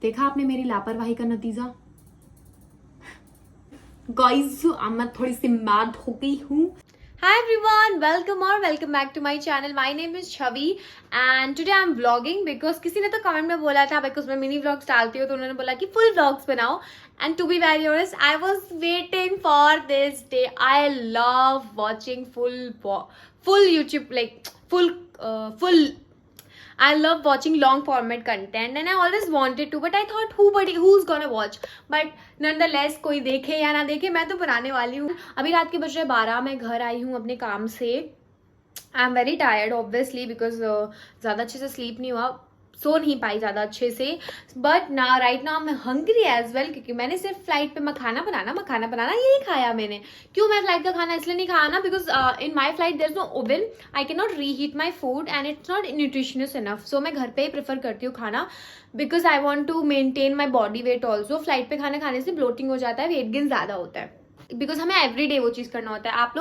देखा आपने मेरी लापरवाही का नतीजा। गाइस मैं थोड़ी सी मैड हो गई हूँ। Hi everyone, welcome back to my channel. My name is Chavi and today I'm vlogging because किसी ने तो कमेंट में बोला था because मैं मिनी vlogs डालती हूँ तो उन्होंने बोला कि full vlogs बनाओ and to be very honest I was waiting for this day. I love watching full YouTube like full I love watching long format content and I always wanted to but I thought who's gonna watch but nonetheless कोई देखे या ना देखे मैं तो बनाने वाली हूँ। अभी रात के बज रहे 12, मैं घर आई हूँ अपने काम से। आई am very tired obviously because ज़्यादा अच्छे से स्लीप नहीं हुआ, सो नहीं पाई ज़्यादा अच्छे से। बट ना राइट नाउ मैं हंग्री एज वेल क्योंकि मैंने सिर्फ फ्लाइट पे मखाना बनाना यही खाया मैंने। क्यों मैं फ्लाइट का खाना इसलिए नहीं खाया ना because in my flight there is no oven, I can not reheat my food and it's not nutritious enough. So मैं घर पे ही प्रेफर करती हूँ खाना because I want to maintain my body weight also. Flight पे खाना खाने से ब्लोटिंग हो जाता है, वेट गेन ज़्यादा होता है बिकॉज हमें एवरीडे वो चीज़ करना होता है। आप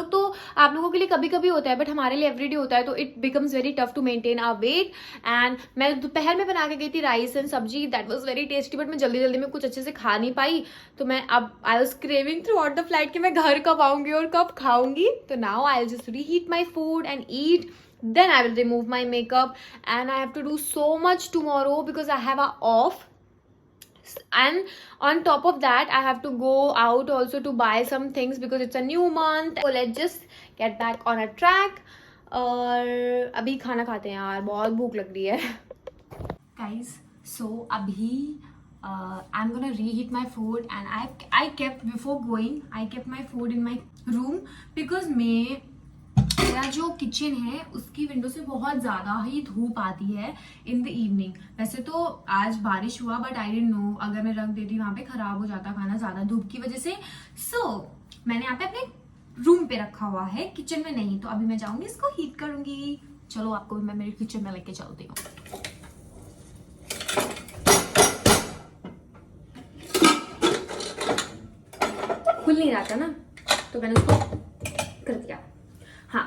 लोगों के लिए कभी कभी होता है बट हमारे लिए एवरीडे होता है तो it becomes very tough to maintain our weight. And मैं दोपहर में बना के गई थी rice and sabzi, that was very tasty but मैं जल्दी में कुछ अच्छे से खा नहीं पाई। तो मैं अब I was craving through out the flight कि मैं घर कब आऊंगी और कब खाऊंगी। तो now I will just reheat my food and eat, then I will remove my makeup and I have to do so much tomorrow because I have a off. And on top of that I have to go out also to buy some things because it's a new month. So let's just get back on a track. और अभी खाना खाते हैं यार, बहुत भूख लग रही है guys. So अभी I'm gonna reheat my food and I kept before going I kept my food in my room because मेरा जो किचन है उसकी विंडो से बहुत ज़्यादा ही धूप आती है इन द इवनिंग। वैसे तो आज बारिश हुआ बट आई डिडंट नो, अगर मैं रख देती वहाँ पे खराब हो जाता खाना ज़्यादा धूप की वजह से। मैंने यहाँ पे अपने रूम पे रखा हुआ है, किचन में नहीं। तो अभी मैं जाऊंगी इसको हीट करूंगी। चलो आपको भी मैं मेरे किचन में लेके चलती हूँ। खुल नहीं रहा था ना तो मैंने उसको कर दिया। हाँ,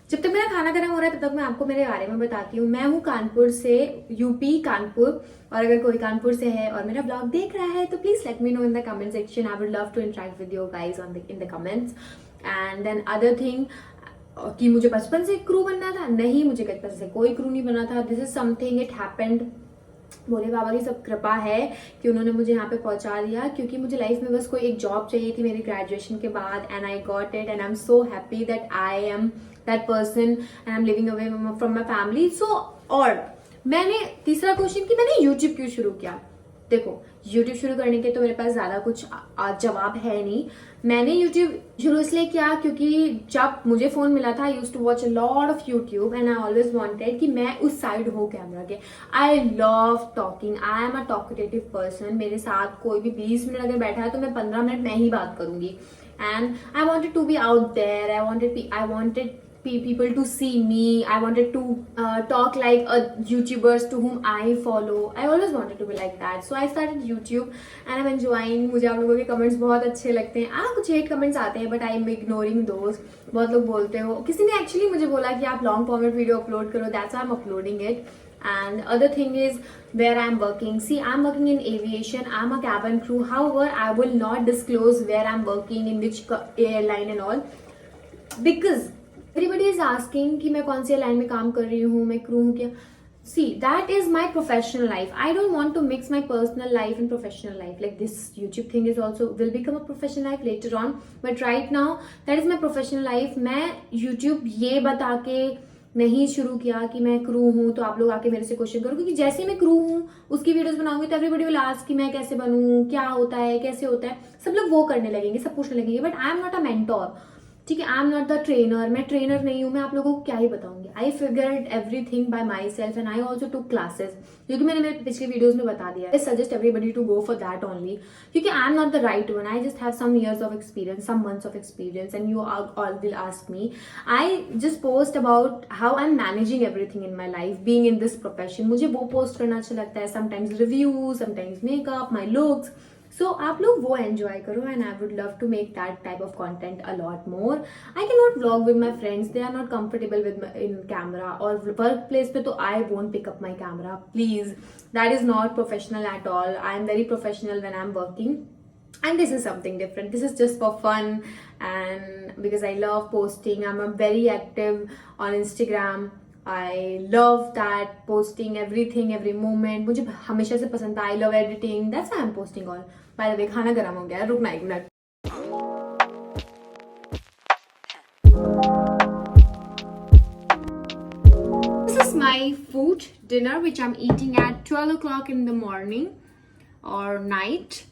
जब तक मेरा खाना गर्म हो रहा है तब तक मैं आपको मेरे बारे में बताती हूँ। मैं हूँ कानपुर से, यूपी कानपुर। और अगर कोई कानपुर से है और मेरा ब्लॉग देख रहा है तो please let me know in the comment section. I would love to interact with you guys in the comments. And then other thing कि मुझे बचपन से क्रू बनना था, नहीं, मुझे बचपन से कोई क्रू नहीं बना था। This is something it happened, Bhole Baba की सब कृपा है कि उन्होंने मुझे यहाँ पे पहुंचा दिया क्योंकि मुझे लाइफ में बस कोई एक जॉब चाहिए थी मेरी ग्रेजुएशन के बाद and I got it and I am so happy that I am that person and I am living away from my family. So और मैंने तीसरा क्वेश्चन कि मैंने यूट्यूब क्यों शुरू किया। देखो, यूट्यूब शुरू करने के तो मेरे पास ज़्यादा कुछ जवाब है नहीं। मैंने यूट्यूब शुरू इसलिए किया क्योंकि जब मुझे फ़ोन मिला था I used to watch a lot of YouTube and I always wanted कि मैं उस साइड हो कैमरा के। I love talking, I am a talkative person. मेरे साथ कोई भी 20 मिनट अगर बैठा है तो मैं 15 मिनट में ही बात करूंगी। And I wanted to be out there, I wanted people to see me. I wanted to talk like YouTubers to whom I follow. I always wanted to be like that. So I started YouTube and I'm enjoying. मुझे आप लोगों के comments बहुत अच्छे लगते हैं। कुछ hate comments आते हैं but I M ignoring those. बहुत लोग बोलते हो, किसी ने एक्चुअली मुझे बोला कि आप लॉन्ग फॉर्मेट वीडियो अपलोड करो, that's I am uploading it. And other thing is where I'm working. See, I'm working in aviation. I'm a cabin crew. However, I will not disclose where I'm working, in which airline and all, because everybody is asking कि मैं कौन सी line में काम कर रही हूँ, मैं crew हूँ क्या. See, that is my professional life. I don't want to mix my personal life and professional life. Like this YouTube thing is also will become a professional life later on. But right now, that is my professional life. मैं YouTube ये बता के नहीं शुरू किया कि मैं crew हूँ तो आप लोग आके मेरे से क्वेश्चन करो, क्योंकि जैसे मैं क्रू हूँ उसकी वीडियोस बनाऊंगी तो एवरीबडी विल आस्क कि मैं कैसे बनूँ, क्या होता है, कैसे होता है. सब लोग वो करने लगेंगे, सब पूछने लगेंगे. But I am not a mentor. ठीक है, I am not the trainer. मैं ट्रेनर नहीं हूँ. मैं आप लोगों को क्या ही बताऊंगी. I figured everything by myself and I also took classes, जो कि मैंने मेरे पिछले वीडियोज में बता दिया. I suggest everybody to go for that only, क्योंकि I am not the right one. I just have some years of experience, some months of experience and you all will ask me. I just post about how I am managing everything in my life being in this profession. मुझे वो post करना अच्छा लगता है. Sometimes reviews, sometimes makeup, my looks. So आप लोग वो enjoy करो and I would love to make that type of content a lot more. I can not vlog with my friends, they are not comfortable with in camera. और work place पे तो I won't pick up my camera, please. That is not professional at all. I am very professional when I'm working. And this is something different. This is just for fun and because I love posting. I'm a very active on Instagram. I love that posting everything, every moment. मुझे हमेशा से पसंद था. I love editing. That's why I'm posting all. By the way, खाना गर्म हो गया. रुकना एक minute. This is my food dinner which I'm eating at 12 o'clock in the morning or night.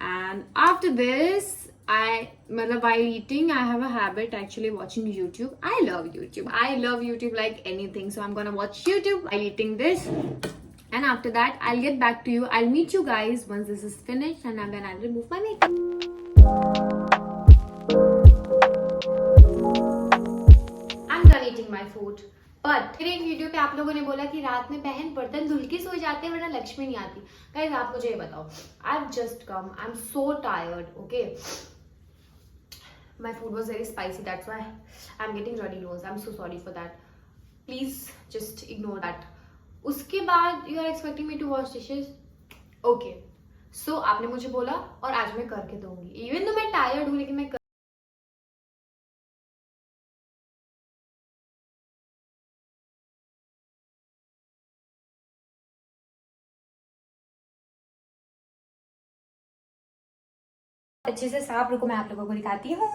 And after this, while eating, I have a habit actually watching YouTube. I love YouTube. I love YouTube like anything. So I'm gonna watch YouTube while eating this. And after that, I'll get back to you. I'll meet you guys once this is finished, and then I'll remove my makeup. I'm done eating my food. But फिर एक video पे आप लोगों ने बोला कि रात में बहन बर्तन धुल के सो जाते हैं वरना लक्ष्मी नहीं आती. गाइस आप मुझे ये बताओ. I have just come. I am so tired. Okay, my food was very spicy, that's why I am getting runny nose. I am so sorry for that. Please just ignore that. उसके बाद you are expecting me to wash dishes. Okay, so आपने मुझे बोला और आज मैं करके दूंगी. इवन तो मैं टायर्ड हूँ लेकिन मैं अच्छे से साफ. रुको मैं आप लोगों को दिखाती हूँ.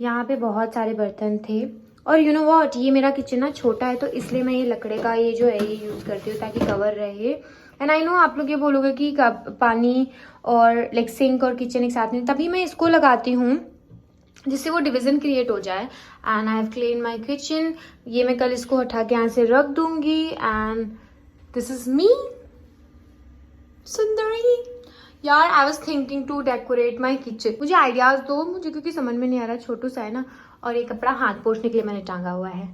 यहाँ पे बहुत सारे बर्तन थे और यू नो व्हाट, ये मेरा किचन ना छोटा है तो इसलिए मैं ये लकड़े का ये जो है ये यूज करती हूँ ताकि कवर रहे. एंड आई नो आप लोग ये बोलोगे कि पानी और लाइक सिंक और किचन एक साथ में, तभी मैं इसको लगाती हूँ जिससे वो डिवीजन क्रिएट हो जाए. And I have clean my kitchen. ये मैं कल इसको हटा के यहाँ से रख दूंगी. And this is me Sundari. यार I was thinking to decorate my kitchen. मुझे आइडियाज दो मुझे, क्योंकि समझ में नहीं आ रहा. छोटू सा है ना, और ये कपड़ा हाथ पोंछने के लिए मैंने टांगा हुआ है.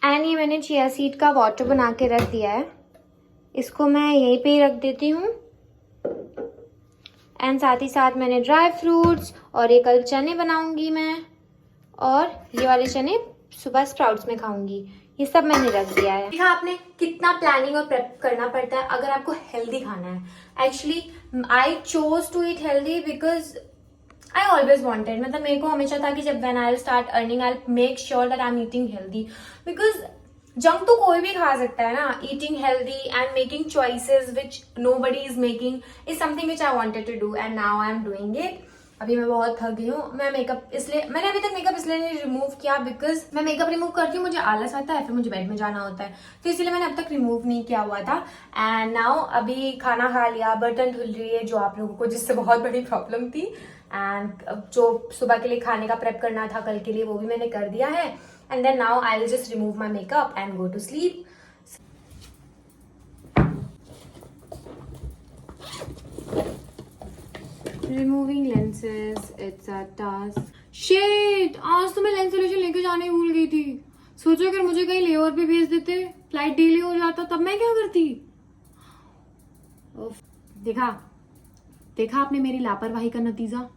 एंड ये मैंने चिया सीड का वाटर बना के रख दिया है. इसको मैं यहीं पे ही रख देती हूँ. एंड साथ ही साथ मैंने ड्राई फ्रूट्स और ये कल चने बनाऊंगी मैं, और ये वाले चने सुबह स्प्राउट्स में खाऊंगी. ये सब मैंने रख दिया है. देखा आपने कितना प्लानिंग और प्रेप करना पड़ता है अगर आपको हेल्दी खाना है. Actually I chose to eat healthy because I always wanted. मतलब मेरे को हमेशा था कि जब when I start earning I make sure that I am eating healthy. Because junk तो कोई भी खा सकता है ना. Eating healthy and making choices which nobody is making is something which I wanted to do and now I am doing it. अभी मैं बहुत थक गई हूँ. मैंने अभी तक मेकअप इसलिए नहीं रिमूव किया बिकॉज मैं मेकअप रिमूव करती हूँ मुझे आलस आता है, फिर मुझे बेड में जाना होता है, तो इसलिए मैंने अब तक रिमूव नहीं किया हुआ था. एंड नाउ अभी खाना खा लिया, बर्तन धुल रही है जो आप लोगों को जिससे बहुत बड़ी प्रॉब्लम थी. एंड जो सुबह के लिए खाने का प्रेप करना था कल के लिए वो भी मैंने कर दिया है. And then now I will just remove my makeup and go to sleep. Removing lenses, it's a task. Shit! आज तो मैं लेंस सोल्यूशन लेके जाने ही भूल गई थी. सोचो अगर मुझे कहीं लेओवर पे भेज देते, फ्लाइट डिले हो जाता, तब मैं क्या करती. देखा आपने मेरी लापरवाही का नतीजा.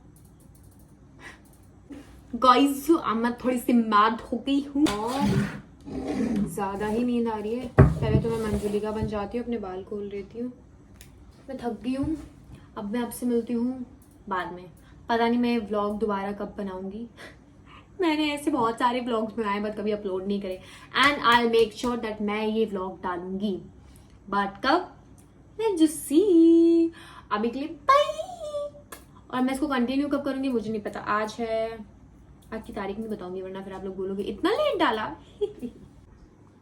गाइस मैं थोड़ी सी मैड हो गई हूँ और ज्यादा ही नींद आ रही है. पहले तो मैं मंजुलिका बन जाती हूँ, अपने बाल खोल लेती हूँ. मैं थक गई हूँ. अब मैं आपसे मिलती हूँ बाद में. पता नहीं मैं व्लॉग दोबारा कब बनाऊंगी. मैंने ऐसे बहुत सारे व्लॉग्स बनाए बट कभी अपलोड नहीं करे. And I will make sure that मैं ये व्लॉग डालूंगी. बट कब, लेट्स जस्ट सी. अभी के लिए बाय. और मैं इसको कंटिन्यू कब करूंगी मुझे नहीं पता. आज की तारीख नहीं बताऊंगी वरना फिर आप लोग बोलोगे इतना लेट डाला.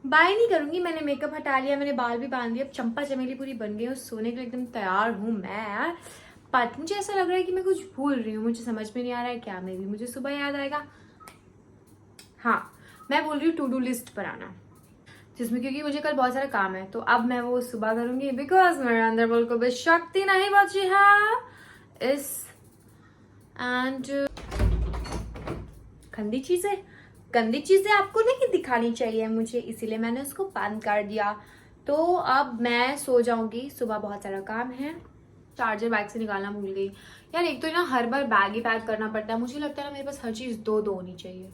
बाय नहीं करूंगी. मैंने मेकअप हटा लिया, मैंने बाल भी बांध दिए. अब चंपा चमेली पूरी बन गई और सोने के लिए एकदम तैयार हूँ मैं यार. बट मुझे ऐसा लग रहा है कि मैं कुछ भूल रही हूँ. मुझे समझ में नहीं आ रहा है क्या. में भी मुझे सुबह याद आएगा. हाँ, मैं बोल रही हूँ टू डू लिस्ट बनाना, जिसमें क्योंकि मुझे कल बहुत सारा काम है तो अब मैं वो सुबह करूंगी बिकॉज मेरे अंदर बिल्कुल भी शक्ति नहीं बची है इस. एंड गंदी चीजें आपको नहीं दिखानी चाहिए मुझे, इसीलिए मैंने उसको बंद कर दिया. तो अब मैं सो जाऊंगी. सुबह बहुत सारा काम है. चार्जर बैग से निकालना भूल गई यार। एक तो ना हर बार बैग ही पैक करना पड़ता है, मुझे लगता है ना मेरे पास हर चीज़ दो दो होनी चाहिए।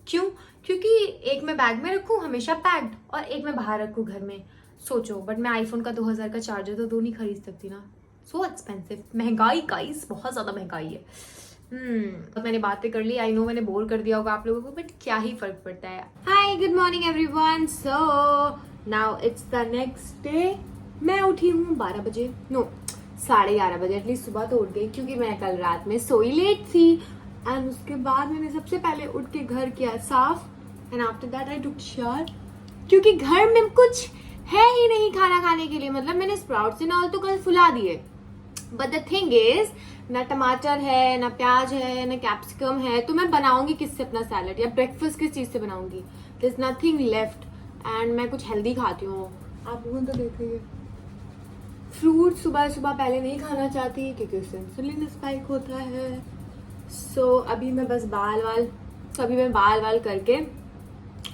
क्यों? क्योंकि एक मैं बैग में रखूँ हमेशा पैक्ड और एक मैं बाहर रखूँ घर में। सोचो, बट मैं आईफोन का 2000 का चार्जर तो दो नहीं खरीद सकती ना, सो एक्सपेंसिव। महंगाई गाइस, बहुत ज़्यादा महंगाई है। तो मैंने बातें कर ली, आई नो मैंने बोर कर दिया होगा आप लोगों को, बट क्या ही फर्क पड़ता है। Hi, good morning everyone. So now it's the next day. मैं उठी हूँ 12 बजे, नो 11:30 बजे, एटलीस्ट सुबह तो उठ गई क्योंकि मैं कल रात में सोई लेट थी। एंड उसके बाद मैंने सबसे पहले उठ के घर किया साफ and after that I took shower, क्योंकि घर में कुछ है ही नहीं खाना खाने के लिए। मतलब मैंने स्प्राउट्स एंड ऑल तो कल फुला दिए, बट द थिंग इज ना टमाटर है, ना प्याज है, ना कैप्सिकम है, तो मैं बनाऊंगी किससे अपना सैलड, या ब्रेकफास्ट किस चीज से बनाऊंगी? There is nothing left. And मैं कुछ हेल्दी खाती हूँ, आप लोगों तो देखिए। फ्रूट सुबह सुबह पहले नहीं खाना चाहती क्योंकि उससे इंसुलिन स्पाइक होता है। सो अभी मैं बस बाल वाल करके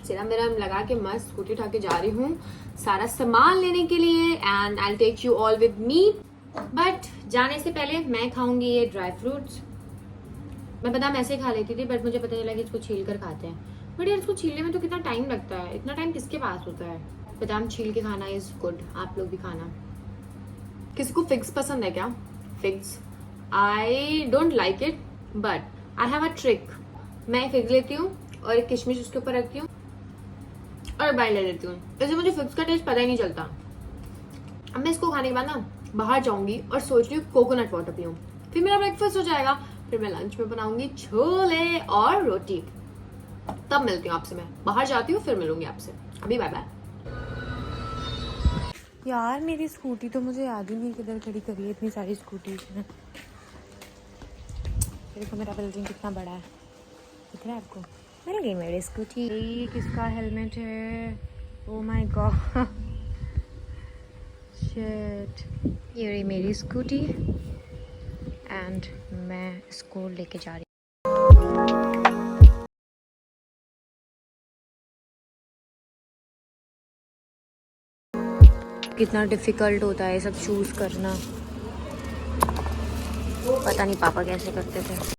सीरम विरम लगा के मस्त स्कूटी उठा के जा रही हूँ सारा सामान लेने के लिए। And I take you all with me, but जाने से पहले मैं खाऊंगी ये ड्राई फ्रूट्स। मैं बादाम ऐसे खा लेती थी, बट मुझे पता चला कि इसको छील कर खाते हैं। बट यार इसको छीलने में तो कितना टाइम लगता है, इतना टाइम किसके पास होता है? बादाम छील के खाना इज गुड, आप लोग भी खाना। किसी को फिग्स पसंद है क्या? Figs I don't like it, but I have a trick. मैं फिग लेती हूँ और एक किशमिश उसके ऊपर रखती हूँ और बाइट ले लेती हूँ, इससे मुझे फिग्स का टेस्ट पता ही नहीं चलता। अब मैं इसको खाने के बाद ना बाहर जाऊंगी और सोच रही हूँ कोकोनट वाटर पीऊँ, फिर मेरा ब्रेकफास्ट हो जाएगा। फिर मैं लंच में बनाऊंगी छोले और रोटी। तब मिलती हूँ आपसे, मैं बाहर जाती हूँ फिर मिलूंगी आपसे। अभी बाय बाय। यार मेरी स्कूटी तो मुझे याद ही नहीं किधर खड़ी करी है, इतनी सारी स्कूटीज हैं। देखो मेरा बिल्डिंग कितना बड़ा है, दिख रहा है आपको? मिल गई मेरी स्कूटी। किसका हेलमेट है? Oh my God, shit. ये रही मेरी स्कूटी एंड मैं इसको लेके जा रही हूँ। कितना डिफिकल्ट होता है सब चूज करना, पता नहीं पापा कैसे करते थे।